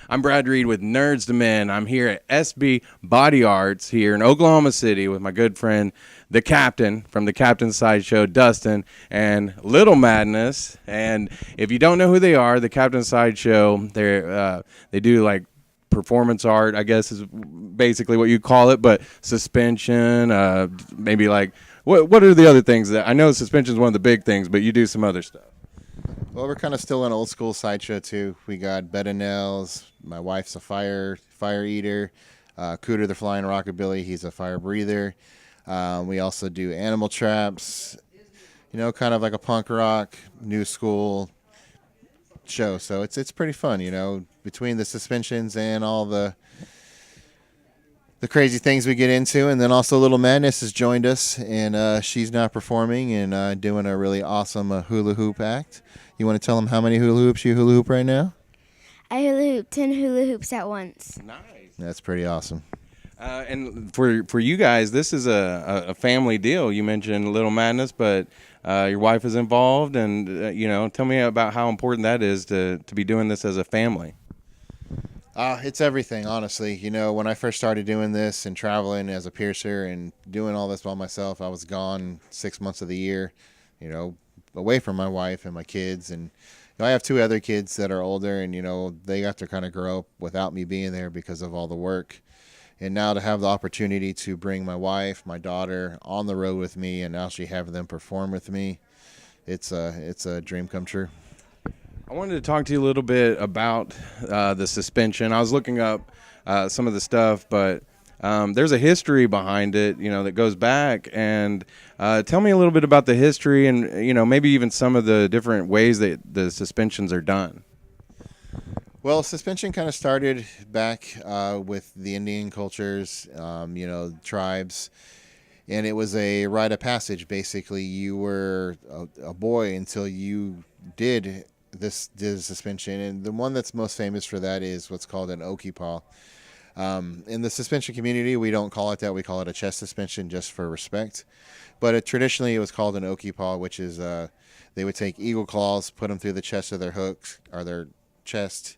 I'm Brad Reed with Nerds to Men. I'm here at SB Body Arts here in Oklahoma City with my good friend, the Captain from the Captain Sideshow, Dustin, and Little Madness. And if you don't know who they are, the Captain Sideshow, they do like performance art, I guess is basically what you call it, but suspension, maybe like what are the other things that I know suspension is one of the big things, but you do some other stuff. Well, we're kind of still an old school sideshow too. We got bed and nails. My wife's a fire eater. Cooter the flying rockabilly. He's a fire breather. We also do animal traps. Kind of like a punk rock, new school show. So it's pretty fun. Between the suspensions and all the crazy things we get into, and then also Little Madness has joined us, and she's now performing and doing a really awesome hula hoop act. You want to tell them how many hula hoops you hula hoop right now? I hula hoop 10 hula hoops at once. Nice. That's pretty awesome. And for you guys, this is a family deal. You mentioned Little Madness, but your wife is involved, and tell me about how important that is to be doing this as a family. It's everything, honestly. When I first started doing this and traveling as a piercer and doing all this by myself, I was gone 6 months of the year, away from my wife and my kids. And I have two other kids that are older, and, they got to kind of grow up without me being there because of all the work. And now to have the opportunity to bring my wife, my daughter on the road with me and actually have them perform with me, it's a dream come true. I wanted to talk to you a little bit about the suspension. I was looking up some of the stuff, but there's a history behind it, that goes back. And tell me a little bit about the history and, maybe even some of the different ways that the suspensions are done. Well, suspension kind of started back with the Indian cultures, tribes. And it was a rite of passage. Basically, you were a boy until you did suspension, and the one that's most famous for that is what's called an okipaw. In the suspension community, we don't call it that. We call it a chest suspension just for respect. But traditionally, it was called an okipaw, which is they would take eagle claws, put them through the chest of their hooks or their chest,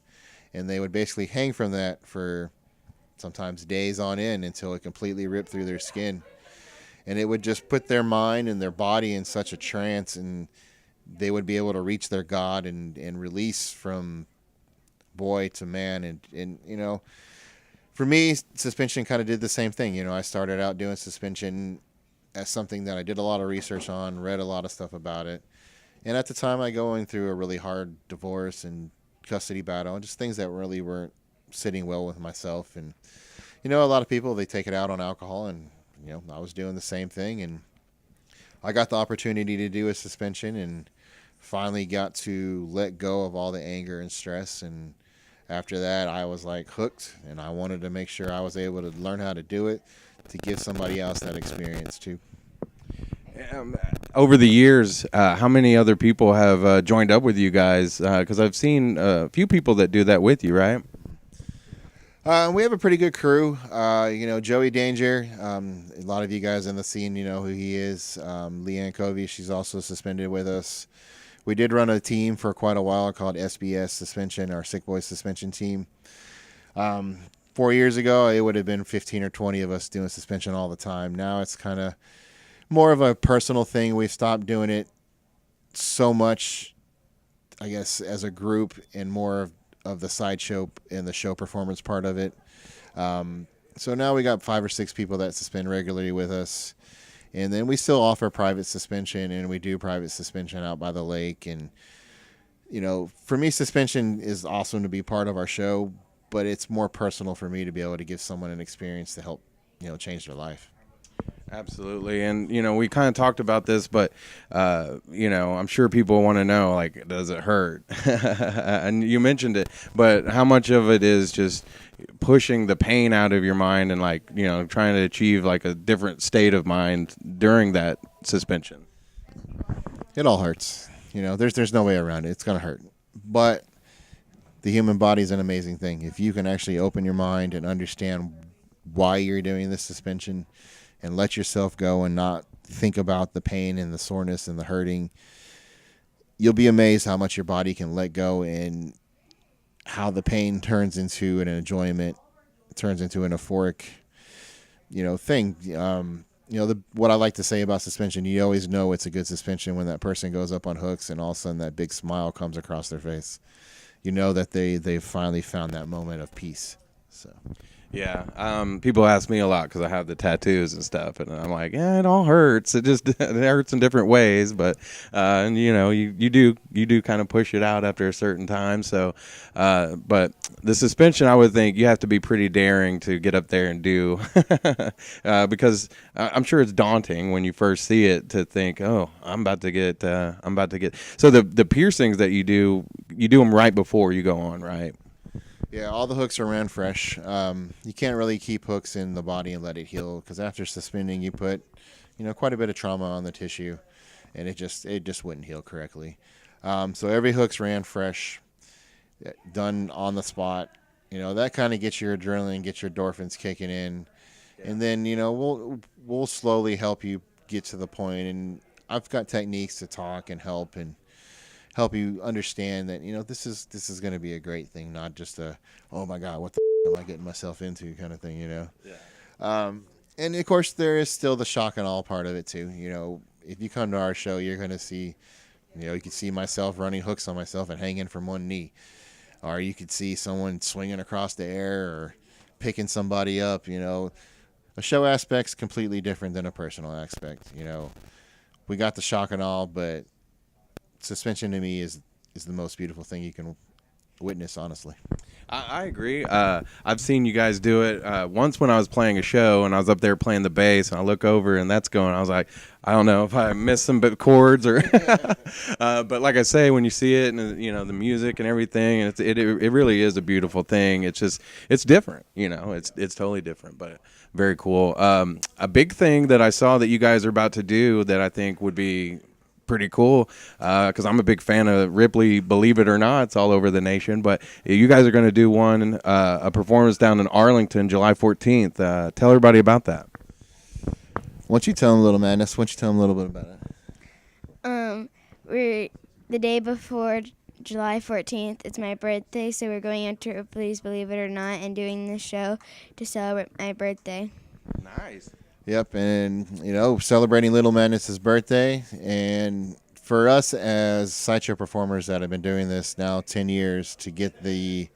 and they would basically hang from that for sometimes days on end until it completely ripped through their skin. And it would just put their mind and their body in such a trance, and they would be able to reach their God and release from boy to man. And for me, suspension kind of did the same thing. I started out doing suspension as something that I did a lot of research on, read a lot of stuff about it. And at the time, I going through a really hard divorce and custody battle and just things that really weren't sitting well with myself. And, a lot of people, they take it out on alcohol, and, I was doing the same thing. And I got the opportunity to do a suspension and finally got to let go of all the anger and stress. And after that, I was like hooked, and I wanted to make sure I was able to learn how to do it to give somebody else that experience too. Over the years, how many other people have joined up with you guys? Because I've seen a few people that do that with you, right? We have a pretty good crew. Joey Danger. A lot of you guys in the scene, know who he is. Leanne Covey, she's also suspended with us. We did run a team for quite a while called SBS Suspension, our Sick Boys Suspension team. 4 years ago, it would have been 15 or 20 of us doing suspension all the time. Now it's kind of more of a personal thing. We've stopped doing it so much, I guess, as a group, and more of the sideshow and the show performance part of it. So now we got 5 or 6 people that suspend regularly with us. And then we still offer private suspension, and we do private suspension out by the lake. And, for me, suspension is awesome to be part of our show, but it's more personal for me to be able to give someone an experience to help, change their life. Absolutely. And, we kind of talked about this, but, I'm sure people want to know, like, does it hurt? And you mentioned it, but how much of it is just pushing the pain out of your mind and, like, trying to achieve, like, a different state of mind during that suspension? It all hurts. There's no way around it. It's going to hurt. But the human body is an amazing thing. If you can actually open your mind and understand why you're doing this suspension and let yourself go and not think about the pain and the soreness and the hurting, you'll be amazed how much your body can let go. And how the pain turns into an enjoyment, turns into an euphoric, thing. What I like to say about suspension, you always know it's a good suspension when that person goes up on hooks and all of a sudden that big smile comes across their face. You know that they've finally found that moment of peace. So. Yeah, people ask me a lot because I have the tattoos and stuff, and I'm like, yeah, it all hurts. It just it hurts in different ways, but and you do kind of push it out after a certain time. So, but the suspension, I would think you have to be pretty daring to get up there and do, because I'm sure it's daunting when you first see it to think, oh, I'm about to get. So the piercings that you do them right before you go on, right? Yeah, all the hooks are ran fresh. You can't really keep hooks in the body and let it heal because after suspending, you put, quite a bit of trauma on the tissue, and it just wouldn't heal correctly. So every hook's ran fresh, done on the spot. That kind of gets your adrenaline, gets your endorphins kicking in, and then we'll slowly help you get to the point. And I've got techniques to talk and help you understand that this is going to be a great thing, not just a oh my god what the am I getting myself into kind of thing. And of course there is still the shock and awe part of it too. If you come to our show, you're going to see you can see myself running hooks on myself and hanging from one knee, or you could see someone swinging across the air or picking somebody up. A show aspect's completely different than a personal aspect. We got the shock and awe, but suspension to me is the most beautiful thing you can witness, honestly. I agree. I've seen you guys do it once when I was playing a show and I was up there playing the bass and I look over and that's going. I was like, I don't know if I missed some chords or, but like I say, when you see it and the music and everything, and it really is a beautiful thing. It's just it's different. It's totally different, but very cool. A big thing that I saw that you guys are about to do that I think would be pretty cool, because I'm a big fan of Ripley, believe it or not. It's all over the nation, but you guys are going to do a performance down in Arlington July 14th. Tell everybody about that. Why don't you tell them, Little Madness? Why don't you tell them a little bit about it? We're the day before July 14th. It's my birthday, so we're going into Ripley's Believe It or Not and doing this show to celebrate my birthday. Nice. Yep, and celebrating Little Madness's birthday, and for us as sideshow performers that have been doing this now 10 years, to get the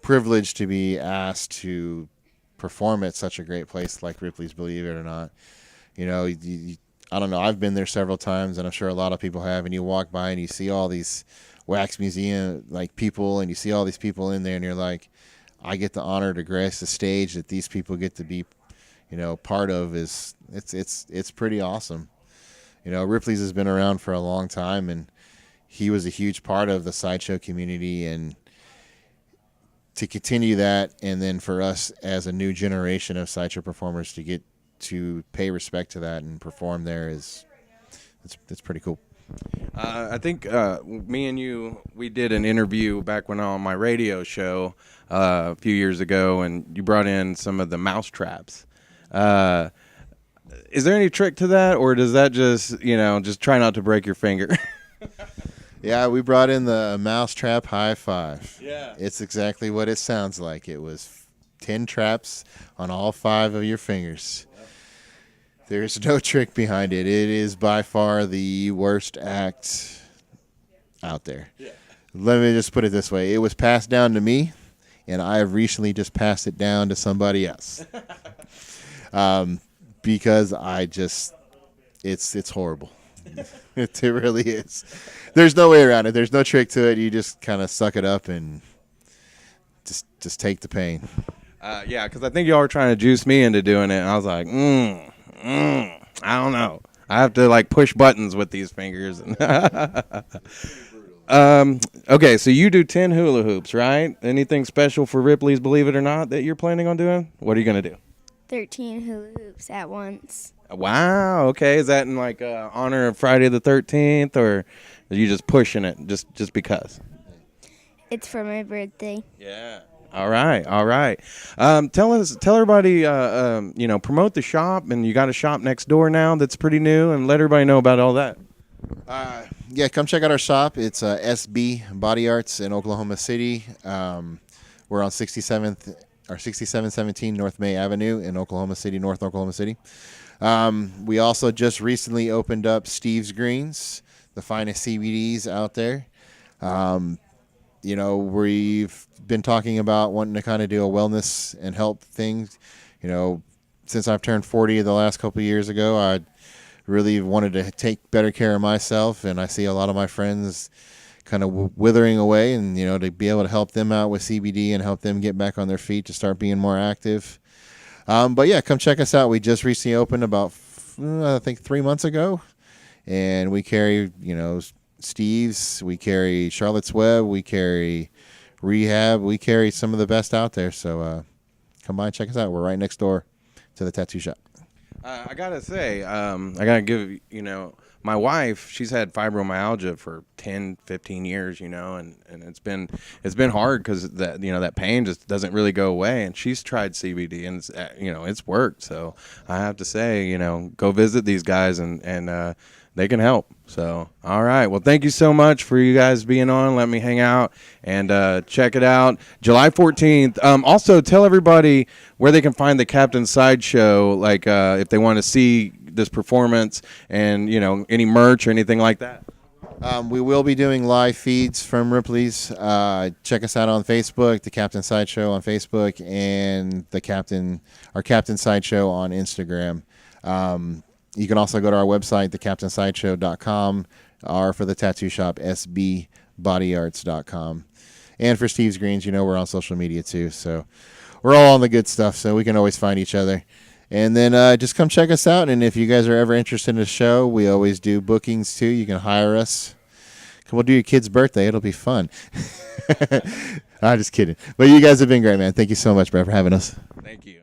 privilege to be asked to perform at such a great place like Ripley's Believe It or Not, I don't know, I've been there several times, and I'm sure a lot of people have, and you walk by and you see all these wax museum people, and you see all these people in there, and you're like, I get the honor to grace the stage that these people get to be part of. It's pretty awesome. Ripley's has been around for a long time, and he was a huge part of the sideshow community, and to continue that, and then for us as a new generation of sideshow performers to get to pay respect to that and perform there it's pretty cool. I think me and you, we did an interview back when on my radio show a few years ago, and you brought in some of the mouse traps. Is there any trick to that, or does that just try not to break your finger? Yeah, we brought in the mousetrap high five. Yeah. It's exactly what it sounds like. It was 10 traps on all 5 of your fingers. Yep. There's no trick behind it. It is by far the worst act out there. Yeah. Let me just put it this way. It was passed down to me, and I have recently just passed it down to somebody else. Because it's horrible. It really is. There's no way around it. There's no trick to it. You just kind of suck it up and just take the pain. Yeah, because I think y'all were trying to juice me into doing it, and I was like, I don't know. I have to push buttons with these fingers. Okay, so you do 10 hula hoops, right? Anything special for Ripley's Believe It or Not that you're planning on doing? What are you going to do? 13 hula hoops at once. Wow. Okay. Is that in honor of Friday the 13th, or are you just pushing it just because? It's for my birthday. Yeah. All right. Tell everybody, promote the shop, and you got a shop next door now that's pretty new, and let everybody know about all that. Yeah, come check out our shop. It's SB Body Arts in Oklahoma City. We're on 67th or 6717 North May Avenue in Oklahoma City, North Oklahoma City. We also just recently opened up Steve's Greens, the finest CBDs out there. You know, we've been talking about wanting to kind of do a wellness and health thing. You know, since I've turned 40 the last couple of years ago, I really wanted to take better care of myself, and I see a lot of my friends kind of withering away, and, you know, to be able to help them out with CBD and help them get back on their feet to start being more active. But yeah, come check us out. We just recently opened about, I think, 3 months ago, and we carry, you know, Steve's, we carry Charlotte's Web, we carry Rehab, we carry some of the best out there. So come by and check us out. We're right next door to the tattoo shop. I gotta say, I gotta give, you know, my wife, she's had fibromyalgia for 10, 15 years, you know, and it's been hard because that, you know, that pain just doesn't really go away. And she's tried CBD and it's, you know, it's worked. So I have to say, you know, go visit these guys and they can help. So, all right. Well, thank you so much for you guys being on. Let me hang out and check it out. July 14th. Also, tell everybody where they can find the Captain Sideshow, like if they want to see this performance and, you know, any merch or anything like that. We will be doing live feeds from Ripley's. Check us out on Facebook, the Captain Sideshow on Facebook, and our Captain Sideshow on Instagram. You can also go to our website, thecaptainsideshow.com, or for the tattoo shop, sbbodyarts.com. And for Steve's Greens, you know, we're on social media too. So we're all on the good stuff, so we can always find each other. And then just come check us out. And if you guys are ever interested in the show, we always do bookings too. You can hire us. We'll do your kid's birthday. It'll be fun. I'm just kidding. But you guys have been great, man. Thank you so much, Brett, for having us. Thank you.